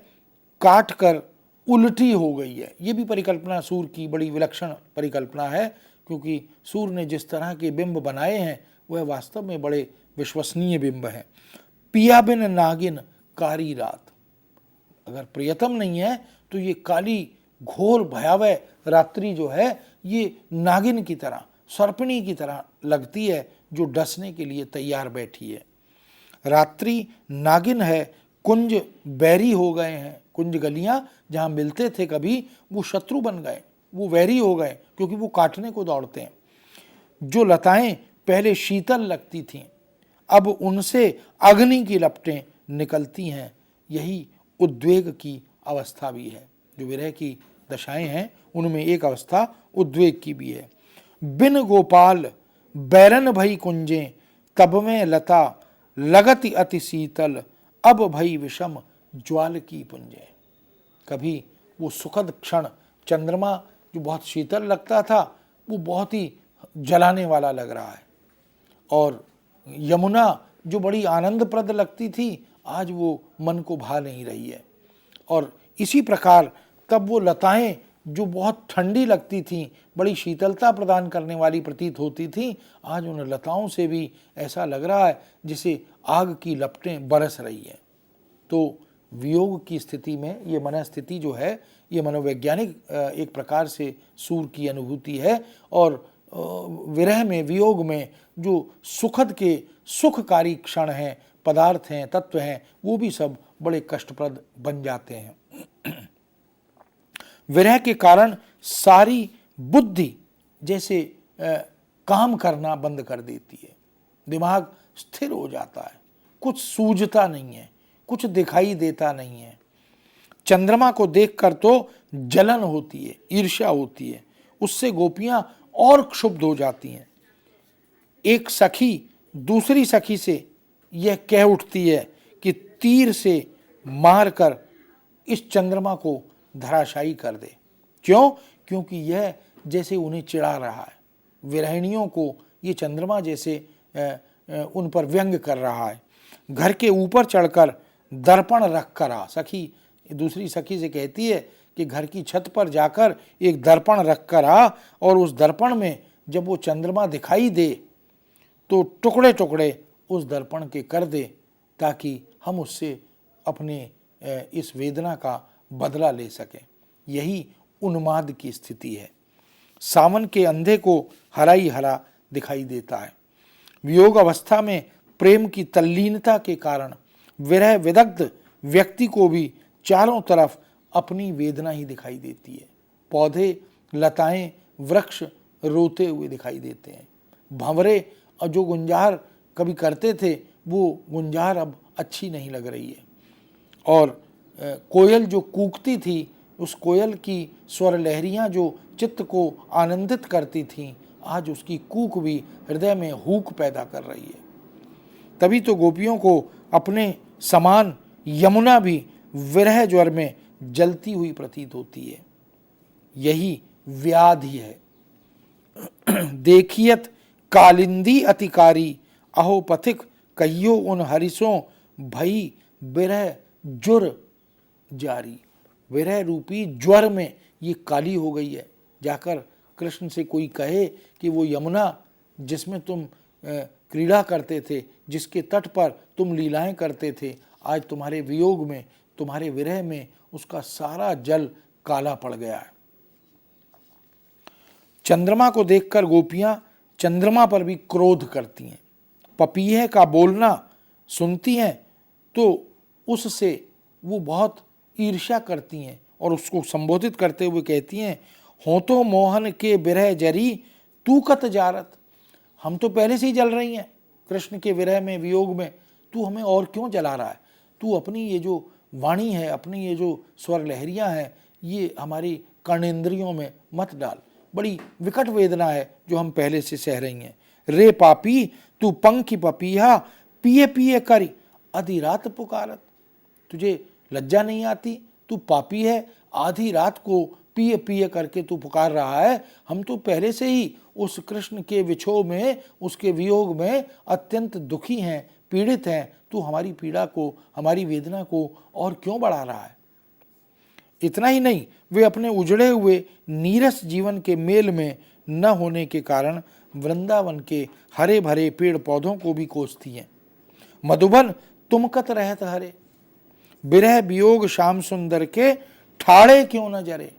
काट कर उल्टी हो गई है। ये भी परिकल्पना सूर की बड़ी विलक्षण परिकल्पना है, क्योंकि सूर ने जिस तरह के बिंब बनाए हैं वह वास्तव में बड़े विश्वसनीय बिंब हैं। पिया बिन नागिन कारी रात, अगर प्रियतम नहीं है तो ये काली घोर भयावह रात्रि जो है ये नागिन की तरह, सर्पिणी की तरह लगती है जो डसने के लिए तैयार बैठी है। रात्रि नागिन है, कुंज बैरी हो गए हैं, कुंज गलियां जहां मिलते थे कभी वो शत्रु बन गए, वो वैरी हो गए, क्योंकि वो काटने को दौड़ते हैं। जो लताएं पहले शीतल लगती थीं अब उनसे अग्नि की लपटें निकलती हैं। यही उद्वेग की अवस्था भी है। जो विरह की दशाएं हैं उनमें एक अवस्था उद्वेग की भी है। बिन गोपाल बैरन भई कुंजें, तब में लता लगति अति शीतल, अब भई विषम ज्वाल की पुंजे। कभी वो सुखद क्षण चंद्रमा जो बहुत शीतल लगता था वो बहुत ही जलाने वाला लग रहा है, और यमुना जो बड़ी आनंदप्रद लगती थी आज वो मन को भा नहीं रही है। और इसी प्रकार तब वो लताएं जो बहुत ठंडी लगती थीं, बड़ी शीतलता प्रदान करने वाली प्रतीत होती थीं, आज उन लताओं से भी ऐसा लग रहा है जिसे आग की लपटें बरस रही हैं। तो वियोग की स्थिति में ये मनस्थिति जो है ये मनोवैज्ञानिक एक प्रकार से सूर की अनुभूति है, और विरह में, वियोग में जो सुखद के सुखकारी क्षण हैं, पदार्थ हैं, तत्व हैं, वो भी सब बड़े कष्टप्रद बन जाते हैं। विरह के कारण सारी बुद्धि जैसे काम करना बंद कर देती है, दिमाग स्थिर हो जाता है, कुछ सूझता नहीं है, कुछ दिखाई देता नहीं है। चंद्रमा को देखकर तो जलन होती है, ईर्ष्या होती है, उससे गोपियां और क्षुब्ध हो जाती हैं। एक सखी दूसरी सखी से यह कह उठती है कि तीर से मारकर इस चंद्रमा को धराशायी कर दे। क्यों? क्योंकि यह जैसे उन्हें चिढ़ा रहा है, विरहिणियों को ये चंद्रमा जैसे उन पर व्यंग कर रहा है। घर के ऊपर चढ़कर दर्पण रख कर आ, सखी दूसरी सखी से कहती है कि घर की छत पर जाकर एक दर्पण रख कर आ, और उस दर्पण में जब वो चंद्रमा दिखाई दे तो टुकड़े टुकड़े उस दर्पण के कर दे, ताकि हम उससे अपने इस वेदना का बदला ले सकें। यही उन्माद की स्थिति है। सावन के अंधे को हरा ही हरा दिखाई देता है। वियोग अवस्था में प्रेम की तल्लीनता के कारण विरह विदग्ध व्यक्ति को भी चारों तरफ अपनी वेदना ही दिखाई देती है। पौधे, लताएं, वृक्ष रोते हुए दिखाई देते हैं। भंवरे और जो गुंजार कभी करते थे वो गुंजार अब अच्छी नहीं लग रही है, और कोयल जो कूकती थी, उस कोयल की स्वर लहरियाँ जो चित्त को आनंदित करती थीं, आज उसकी कूक भी हृदय में हूक पैदा कर रही है। तभी तो गोपियों को अपने समान यमुना भी विरह ज्वर में जलती हुई प्रतीत होती है। यही व्याधि है। देखियत कालिंदी अतिकारी, अहो पथिक कहियो उन हरिसों, भई विरह जुर जारी। विरह रूपी ज्वर में ये काली हो गई है। जाकर कृष्ण से कोई कहे कि वो यमुना जिसमें तुम क्रीड़ा करते थे, जिसके तट पर तुम लीलाएं करते थे, आज तुम्हारे वियोग में, तुम्हारे विरह में उसका सारा जल काला पड़ गया है। चंद्रमा को देखकर गोपियां चंद्रमा पर भी क्रोध करती हैं। पपीहे का बोलना सुनती हैं तो उससे वो बहुत ईर्ष्या करती हैं और उसको संबोधित करते हुए कहती हैं, हो तो मोहन के बिरह जरी तू कत जारत। हम तो पहले से ही जल रही हैं कृष्ण के विरह में, वियोग में, तू हमें और क्यों जला रहा है। तू अपनी ये जो वाणी है, अपनी ये जो स्वर लहरियाँ हैं, ये हमारी कर्णेंद्रियों में मत डाल। बड़ी विकट वेदना है जो हम पहले से सह रही हैं। रे पापी तू पंखी पपीहा पिए पिए करी आधी रात पुकारत। तुझे लज्जा नहीं आती, तू पापी है, आधी रात को पिए पिए करके तू पुकार रहा है। हम तो पहले से ही उस कृष्ण के विछोह में, उसके वियोग में अत्यंत दुखी हैं, पीड़ित हैं। तू हमारी पीड़ा को, हमारी वेदना को और क्यों बढ़ा रहा है। इतना ही नहीं, वे अपने उजड़े हुए नीरस जीवन के मेल में न होने के कारण वृंदावन के हरे भरे पेड़ पौधों को भी कोसती हैं। मधुबन तुम कत रहत हरे, बिरह वियोग श्याम सुंदर के ठाड़े क्यों न जरे।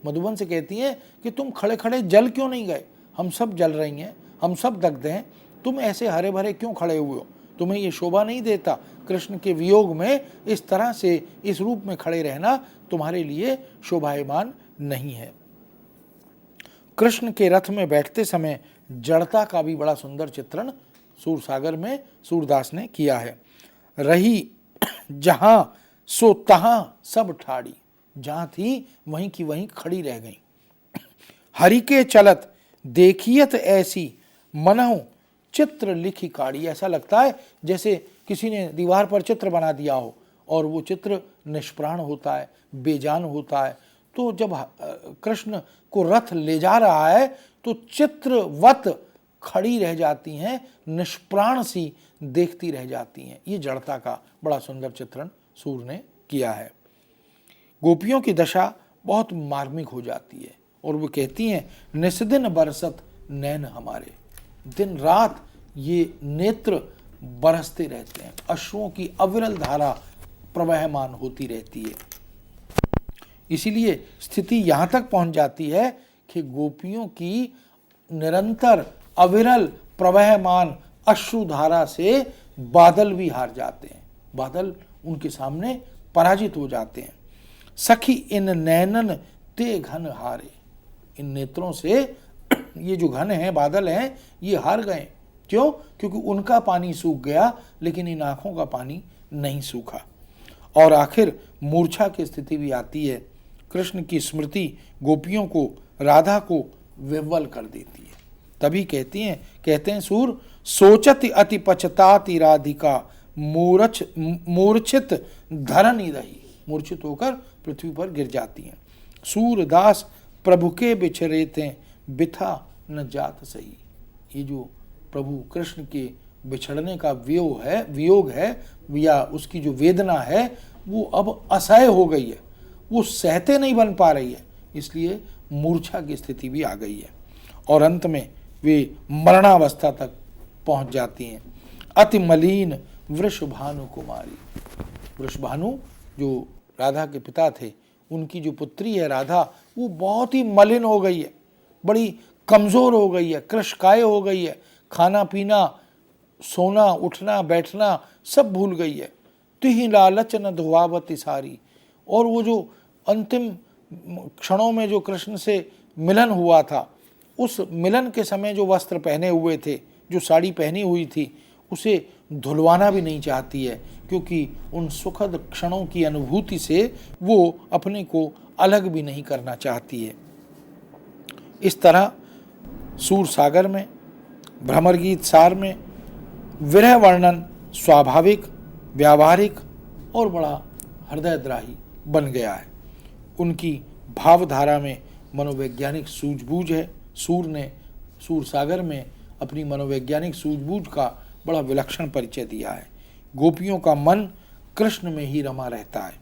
मधुबन से कहती हैं कि तुम खड़े खड़े जल क्यों नहीं गए। हम सब जल रही हैं, हम सब दग्ध हैं, तुम ऐसे हरे भरे क्यों खड़े हुए हो। तुम्हें ये शोभा नहीं देता कृष्ण के वियोग में इस तरह से, इस रूप में खड़े रहना तुम्हारे लिए शोभायमान नहीं है। कृष्ण के रथ में बैठते समय जड़ता का भी बड़ा सुंदर चित्रण सूरसागर में सूरदास ने किया है। रही जहां सो तहां सब ठाड़ी, जहां थी वहीं की वहीं खड़ी रह गई। हरि के चलत देखियत ऐसी मनहु चित्र लिखी काड़ी। ऐसा लगता है जैसे किसी ने दीवार पर चित्र बना दिया हो और वो चित्र निष्प्राण होता है, बेजान होता है। तो जब कृष्ण को रथ ले जा रहा है तो चित्रवत खड़ी रह जाती हैं, निष्प्राण सी देखती रह जाती हैं। ये जड़ता का बड़ा सुंदर चित्रण सूर ने किया है। गोपियों की दशा बहुत मार्मिक हो जाती है और वो कहती हैं, निस्दिन बरसत नैन हमारे। दिन रात ये नेत्र बरसते रहते हैं, अश्रुओं की अविरल धारा प्रवहमान होती रहती है। इसीलिए स्थिति यहाँ तक पहुँच जाती है कि गोपियों की निरंतर अविरल प्रवहमान अश्रुधारा से बादल भी हार जाते हैं, बादल उनके सामने पराजित हो जाते हैं। सखी इन नैनन ते घन हारे, इन नेत्रों से ये जो घन है, बादल हैं, ये हार गए। क्यों? क्योंकि उनका पानी सूख गया लेकिन इन आंखों का पानी नहीं सूखा। और आखिर मूर्छा की स्थिति भी आती है। कृष्ण की स्मृति गोपियों को, राधा को विह्वल कर देती है। तभी कहते हैं सूर, सोचति अति पछताति राधिका मूर्छित धरन रही। मूर्छित होकर पृथ्वी पर गिर जाती हैं। सूरदास प्रभु के बिछरे थे बिथा न जात सही। ये जो प्रभु कृष्ण के बिछड़ने का वियोग है या उसकी जो वेदना है वो अब असह्य हो गई है, वो सहते नहीं बन पा रही है, इसलिए मूर्छा की स्थिति भी आ गई है और अंत में वे मरणावस्था तक पहुंच जाती हैं। अति मलिन वृषभानु कुमारी। वृषभानु जो राधा के पिता थे, उनकी जो पुत्री है राधा, वो बहुत ही मलिन हो गई है, बड़ी कमज़ोर हो गई है, कृशकाय हो गई है, खाना पीना, सोना, उठना, बैठना सब भूल गई है। तिहि लालच न धुआवती सारी। और वो जो अंतिम क्षणों में जो कृष्ण से मिलन हुआ था, उस मिलन के समय जो वस्त्र पहने हुए थे, जो साड़ी पहनी हुई थी, उसे धुलवाना भी नहीं चाहती है, क्योंकि उन सुखद क्षणों की अनुभूति से वो अपने को अलग भी नहीं करना चाहती है। इस तरह सूरसागर में, भ्रमर गीत सार में विरह वर्णन स्वाभाविक, व्यावहारिक और बड़ा हृदयद्राही बन गया है। उनकी भावधारा में मनोवैज्ञानिक सूझबूझ है। सूर ने सूरसागर में अपनी मनोवैज्ञानिक सूझबूझ का बड़ा विलक्षण परिचय दिया है। गोपियों का मन कृष्ण में ही रमा रहता है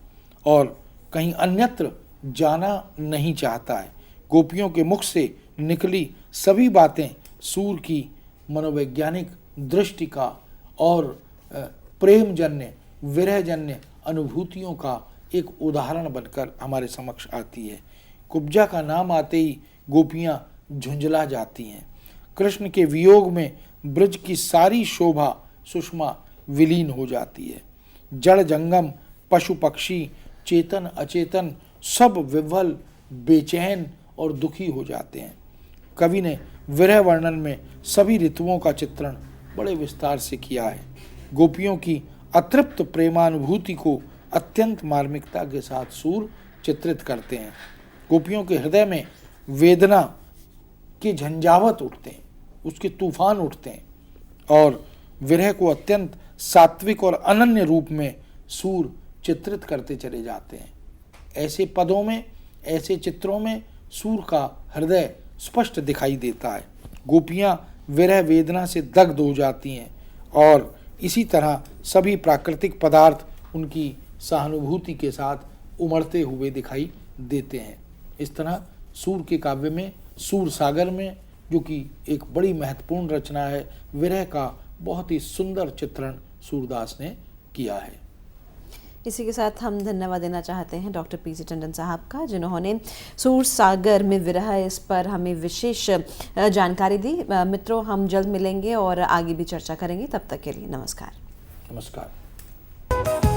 और कहीं अन्यत्र जाना नहीं चाहता है। गोपियों के मुख से निकली सभी बातें सूर की मनोवैज्ञानिक दृष्टि का और प्रेमजन्य, विरहजन्य अनुभूतियों का एक उदाहरण बनकर हमारे समक्ष आती है। कुब्जा का नाम आते ही गोपियां झुंझला जाती हैं। कृष्ण के वियोग में ब्रज की सारी शोभा सुषमा विलीन हो जाती है। जड़ जंगम, पशु पक्षी, चेतन अचेतन सब विह्वल, बेचैन और दुखी हो जाते हैं। कवि ने विरह वर्णन में सभी ऋतुओं का चित्रण बड़े विस्तार से किया है। गोपियों की अतृप्त प्रेमानुभूति को अत्यंत मार्मिकता के साथ सूर चित्रित करते हैं। गोपियों के हृदय में वेदना के झंझावत उठते हैं, उसके तूफान उठते हैं और विरह को अत्यंत सात्विक और अनन्य रूप में सूर चित्रित करते चले जाते हैं। ऐसे पदों में, ऐसे चित्रों में सूर का हृदय स्पष्ट दिखाई देता है। गोपियाँ विरह वेदना से दग्ध हो जाती हैं और इसी तरह सभी प्राकृतिक पदार्थ उनकी सहानुभूति के साथ उमड़ते हुए दिखाई देते हैं। इस तरह सूर के काव्य में, सूर सागर में, जो कि एक बड़ी महत्वपूर्ण रचना है, विरह का बहुत ही सुंदर चित्रण सूरदास ने किया है। इसी के साथ हम धन्यवाद देना चाहते हैं डॉक्टर पीसी टंडन साहब का, जिन्होंने सूर सागर में विरह इस पर हमें विशेष जानकारी दी। मित्रों, हम जल्द मिलेंगे और आगे भी चर्चा करेंगे। तब तक के लिए नमस्कार। नमस्कार।